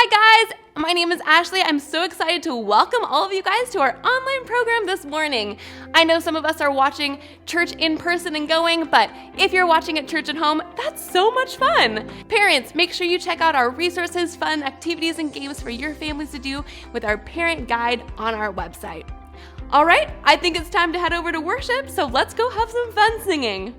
Hi guys, my name is Ashley. I'm so excited to welcome all of you guys to our online program this morning. I know some of us are watching church in person and going, but if you're watching at church at home, that's so much fun. Parents, make sure you check out our resources, fun activities, and games for your families to do with our parent guide on our website. All right, I think it's time to head over to worship, so let's go have some fun singing.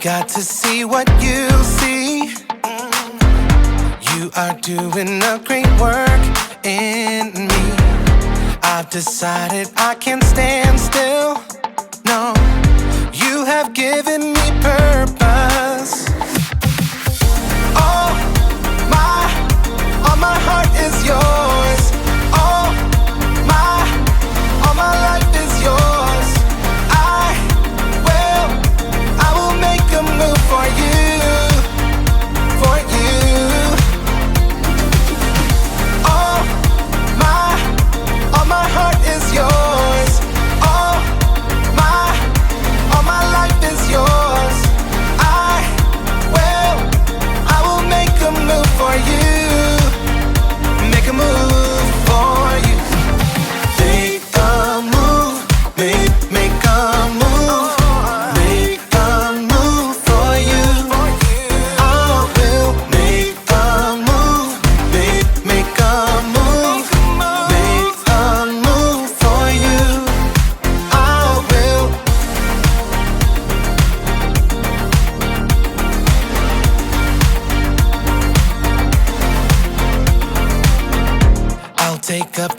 Got to see what you see. You are doing a great work in me. I've decided I can't stand still. No, you have given me purpose. All my heart is yours. All my life is yours. I will make a move for you, for you. All my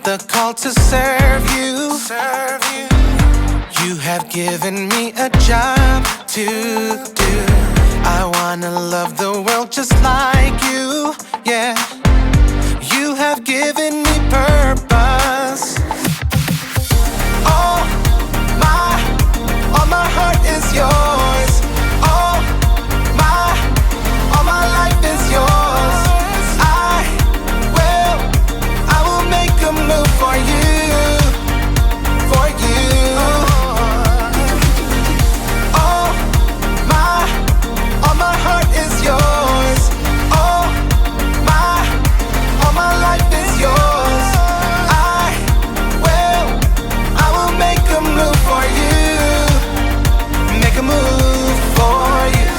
felt the call to serve you. You have given me a job to do. I wanna love the world just like you, yeah. You have given me purpose. All my heart is yours. All my life is yours. I will make a move for you, for you. All my heart is yours. All my life is yours. I will make a move for you. Make a move for you.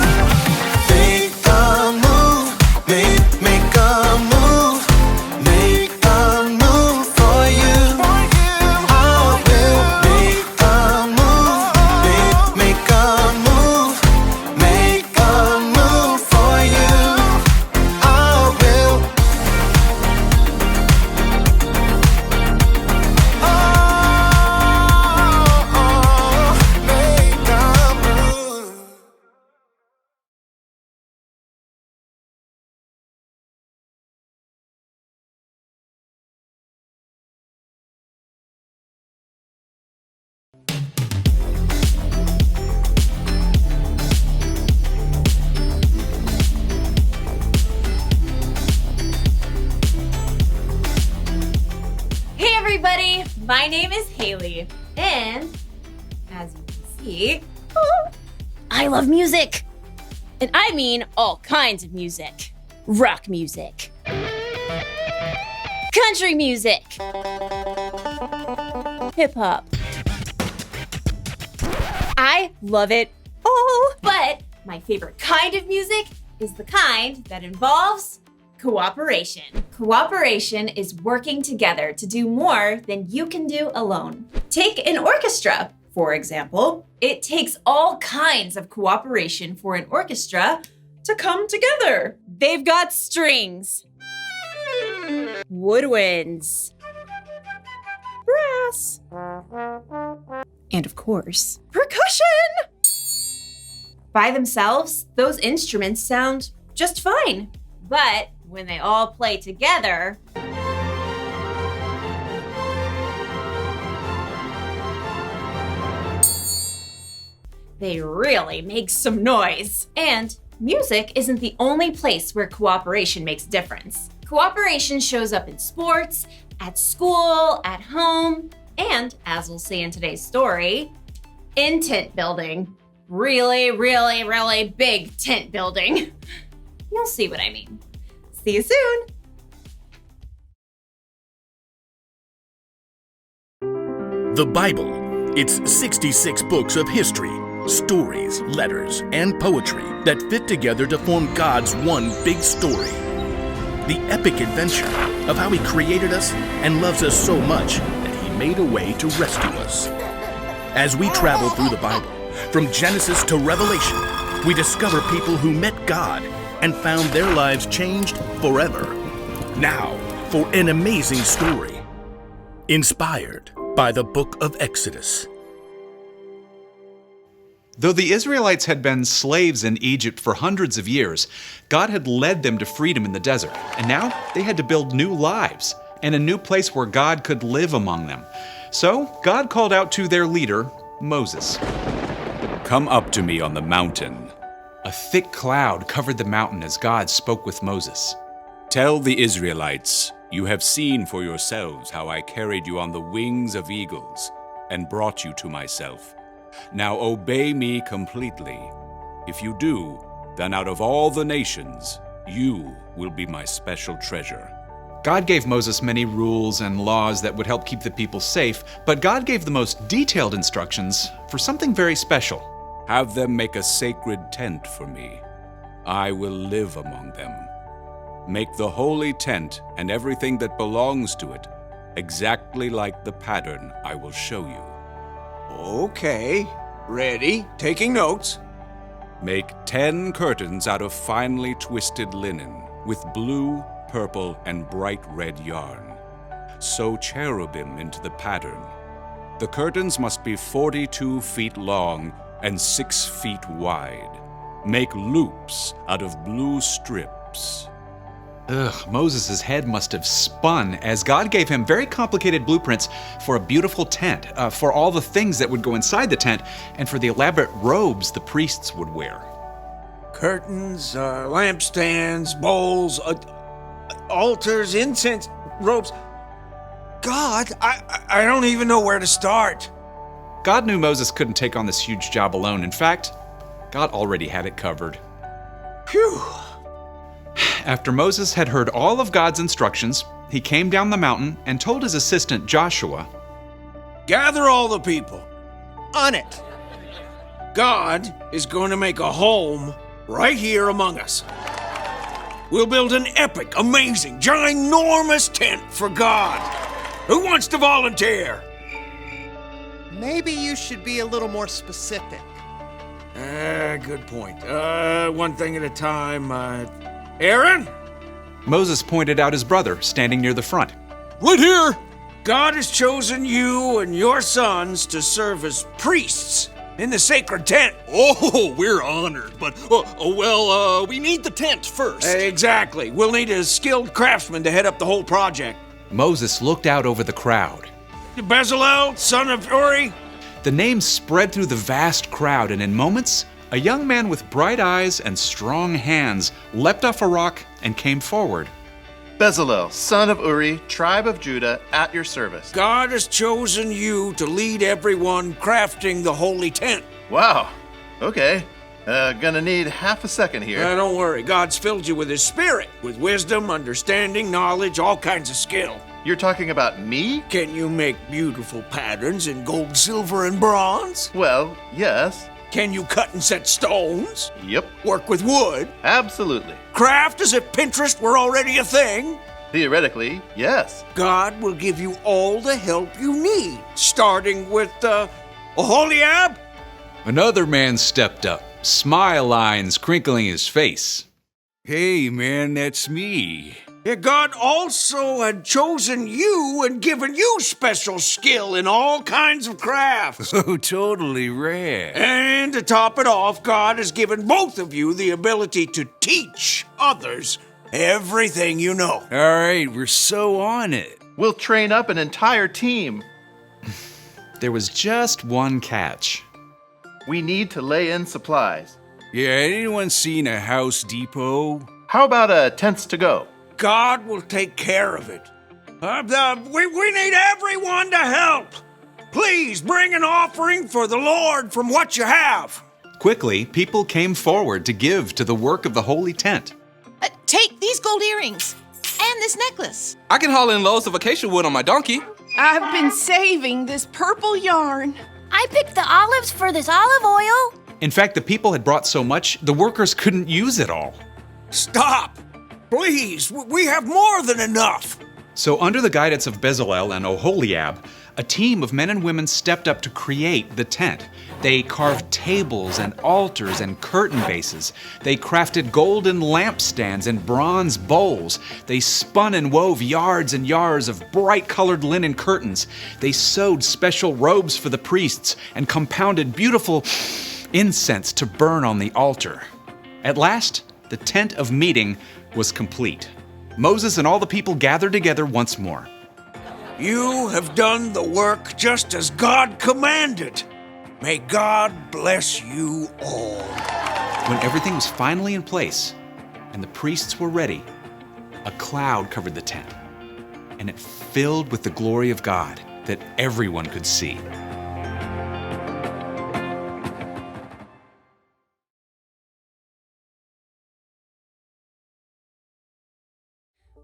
Make a move, make a move, make a move for you. I will make a move, make a move, make a move for you. I will. Make a move. Hey everybody, my name is Haley, and as you can see, I love music. And I mean all kinds of music. Rock music, country music, hip hop. I love it all. But my favorite kind of music is the kind that involves cooperation. Cooperation is working together to do more than you can do alone. Take an orchestra, for example. It takes all kinds of cooperation for an orchestra to come together. They've got strings, woodwinds, brass, and of course, percussion. By themselves, those instruments sound just fine. But when they all play together, they really make some noise. And music isn't the only place where cooperation makes a difference. Cooperation shows up in sports, at school, at home, and, as we'll see in today's story, in tent building. Really, really, really big tent building. You'll see what I mean. See you soon. The Bible. It's 66 books of history, stories, letters, and poetry that fit together to form God's one big story. The epic adventure of how He created us and loves us so much that He made a way to rescue us. As we travel through the Bible, from Genesis to Revelation, we discover people who met God and found their lives changed forever. Now, for an amazing story, inspired by the book of Exodus. Though the Israelites had been slaves in Egypt for hundreds of years, God had led them to freedom in the desert, and now they had to build new lives and a new place where God could live among them. So God called out to their leader, Moses. Come up to me on the mountain. A thick cloud covered the mountain as God spoke with Moses. Tell the Israelites, you have seen for yourselves how I carried you on the wings of eagles and brought you to myself. Now obey me completely. If you do, then out of all the nations, you will be my special treasure. God gave Moses many rules and laws that would help keep the people safe, but God gave the most detailed instructions for something very special. Have them make a sacred tent for me. I will live among them. Make the holy tent and everything that belongs to it exactly like the pattern I will show you. Okay, ready, taking notes. Make 10 curtains out of finely twisted linen with blue, purple, and bright red yarn. sew cherubim into the pattern. The curtains must be 42 feet long and 6 feet wide. Make loops out of blue strips. Moses' head must have spun as God gave him very complicated blueprints for a beautiful tent, for all the things that would go inside the tent, and for the elaborate robes the priests would wear. Curtains, lampstands, bowls, altars, incense, robes. God, I don't even know where to start. God knew Moses couldn't take on this huge job alone. In fact, God already had it covered. Phew. After Moses had heard all of God's instructions, he came down the mountain and told his assistant Joshua, Gather all the people. On it. God is going to make a home right here among us. We'll build an epic, amazing, ginormous tent for God. Who wants to volunteer? Maybe you should be a little more specific. Good point. One thing at a time. Aaron? Moses pointed out his brother standing near the front. Right here! God has chosen you and your sons to serve as priests in the sacred tent. Oh, we're honored, but, we need the tent first. Exactly. We'll need a skilled craftsman to head up the whole project. Moses looked out over the crowd. Bezalel, son of Uri. The name spread through the vast crowd, and in moments, a young man with bright eyes and strong hands leapt off a rock and came forward. Bezalel, son of Uri, tribe of Judah, at your service. God has chosen you to lead everyone crafting the holy tent. Wow. Okay. Gonna need half a second here. Don't worry. God's filled you with His Spirit, with wisdom, understanding, knowledge, all kinds of skill. You're talking about me? Can you make beautiful patterns in gold, silver, and bronze? Well, yes. Can you cut and set stones? Yep. Work with wood? Absolutely. Craft as if Pinterest were already a thing? Theoretically, yes. God will give you all the help you need, starting with, Oholiab? Another man stepped up, smile lines crinkling his face. Hey, man, that's me. Yeah, God also had chosen you and given you special skill in all kinds of crafts. Oh, totally rad. And to top it off, God has given both of you the ability to teach others everything you know. All right, we're so on it. We'll train up an entire team. There was just one catch. We need to lay in supplies. Yeah, anyone seen a House Depot? How about tents to go? God will take care of it. We need everyone to help. Please bring an offering for the Lord from what you have. Quickly, people came forward to give to the work of the holy tent. Take these gold earrings and this necklace. I can haul in loads of acacia wood on my donkey. I've been saving this purple yarn. I picked the olives for this olive oil. In fact, the people had brought so much, the workers couldn't use it all. Stop! Please, we have more than enough. So under the guidance of Bezalel and Oholiab, a team of men and women stepped up to create the tent. They carved tables and altars and curtain bases. They crafted golden lampstands and bronze bowls. They spun and wove yards and yards of bright-colored linen curtains. They sewed special robes for the priests and compounded beautiful incense to burn on the altar. At last, the tent of meeting was complete. Moses and all the people gathered together once more. You have done the work just as God commanded. May God bless you all. When everything was finally in place and the priests were ready, a cloud covered the tent, and it filled with the glory of God that everyone could see.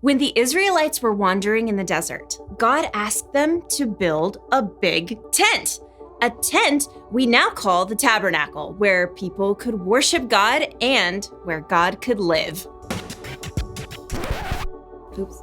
When the Israelites were wandering in the desert, God asked them to build a big tent. A tent we now call the tabernacle, where people could worship God and where God could live. Oops.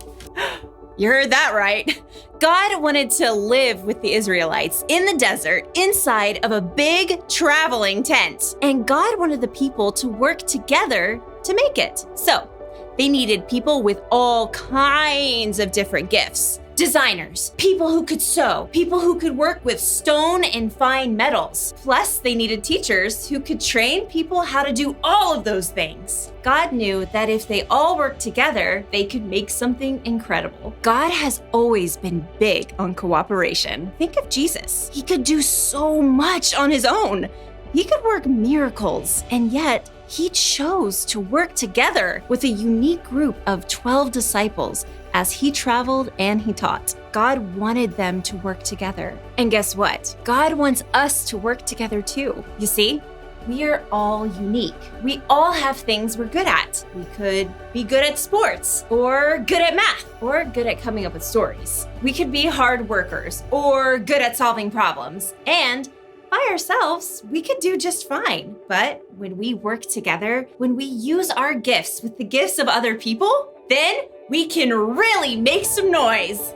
You heard that right. God wanted to live with the Israelites in the desert inside of a big traveling tent. And God wanted the people to work together to make it. So they needed people with all kinds of different gifts. Designers, people who could sew, people who could work with stone and fine metals. Plus, they needed teachers who could train people how to do all of those things. God knew that if they all worked together, they could make something incredible. God has always been big on cooperation. Think of Jesus. He could do so much on his own. He could work miracles, and yet he chose to work together with a unique group of 12 disciples as he traveled and he taught. God wanted them to work together. And guess what? God wants us to work together too. You see, we are all unique. We all have things we're good at. We could be good at sports, or good at math, or good at coming up with stories. We could be hard workers, or good at solving problems. And by ourselves, we could do just fine. But when we work together, when we use our gifts with the gifts of other people, then we can really make some noise.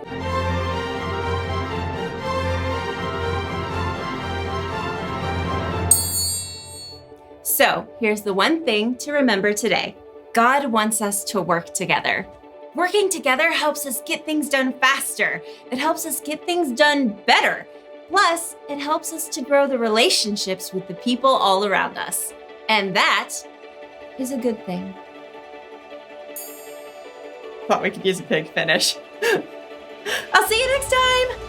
So here's the one thing to remember today. God wants us to work together. Working together helps us get things done faster. It helps us get things done better. Plus, it helps us to grow the relationships with the people all around us. And that is a good thing. Thought we could use a big finish. I'll see you next time!